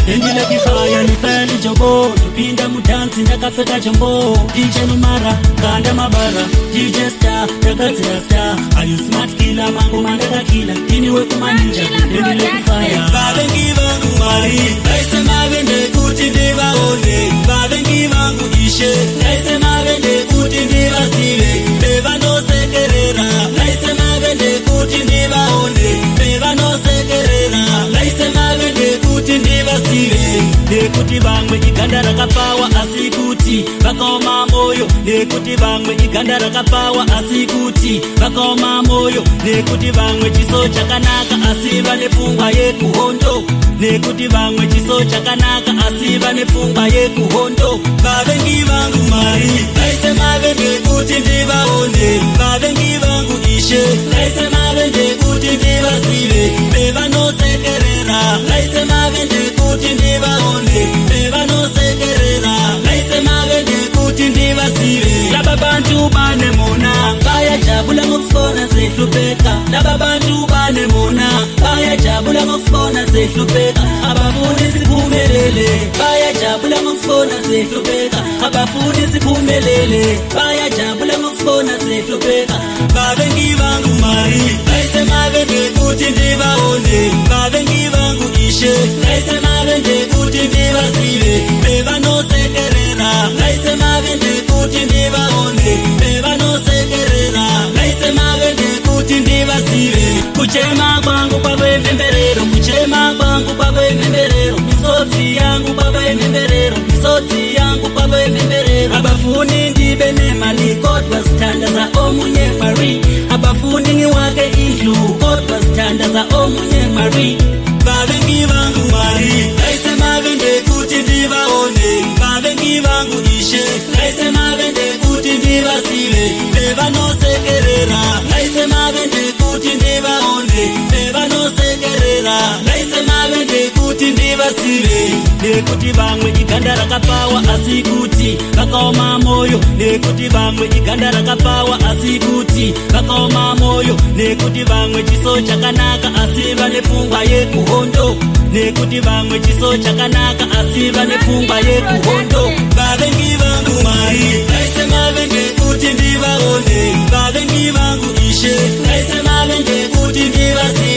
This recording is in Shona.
Tendile kifaya nifeli jobo Tupinda mudansi ndakapfeka jombo DJ Numara, kanda mabara DJ Star, ndakadzira star Are you smart killer, mango mandaka killer Tini weku maninja, tendile kifaya Babengi vangu mari Naise mavende kuti ndiva one Babengi vangu ishe Naise mavende kuti ndiva sive Beva no sekerera Naise mavende kuti ndiva one Beva no sekerera Naise mavende kuti ndiva sive Nekuti vamwe iganda rakapawa asikuti vakaoma moyo Nekuti vamwe iganda rakapawa asikuti vakaoma moyo Nekuti vamwe chiso chakanaka asiva nepfungwa yekuhondo Nekuti vamwe chiso chakanaka asiva nepfungwa yekuhondo Babengi vangu mari Naise mavende kuti ndiva one Babengi vangu ishe Naise mavende kuti ndiva sive Beva no sekerera Naise mavende kuti ndiva one Beva no sekerera Naise mavende kuti ndiva sive Laba bantu bane mona Baya jabula ngokufona sehlupeka Laba bantu bane mona Baya jabula ngokufona sehlupeka Abafuni siphumelele Baya jabula ngokufona sehlupeka Abafuni siphumelele Baya jabula ngokufona sehlupeka Babengi vangu mari Naise mavende kuti ndiva one Babengi vangu ishe Naise mavende kuti ndiva sive Beva no sekerera Naise mavende kuti ndiva one Beva no sekerera Naise mavende kuti ndiva sive Kuchema kwangu pawe memberero Kuchema kwangu pawe memberero Misotsi yangu pawe memberero Misotsi yangu pawe memberero Abafuni ndibe nemali kodwa zithanda za omunye Marie Abafuni ngiwake indlu kodwa zithanda za omunye Marie Babengi vangu mari Naise mavende kuti ndiva one Babengi vangu ishe Naise mavende kuti ndiva sive Beva no sekerera Naise mavende kuti ndiva one Beva no sekerera Naise mavende kuti ndiva sive Nekuti vamwe iganda rakapawa asikuti vakaoma moyo Nekuti vamwe iganda rakapawa asikuti vakaoma moyo Nekuti vamwe chiso chakanaka asiva nepfungwa yekuhondo Nekuti vamwe chiso chakanaka asiva nepfungwa yekuhondo Babengi vangu mari Naise mavende kuti ndiva one Babengi vangu ishe Naise mavende kuti ndiva sive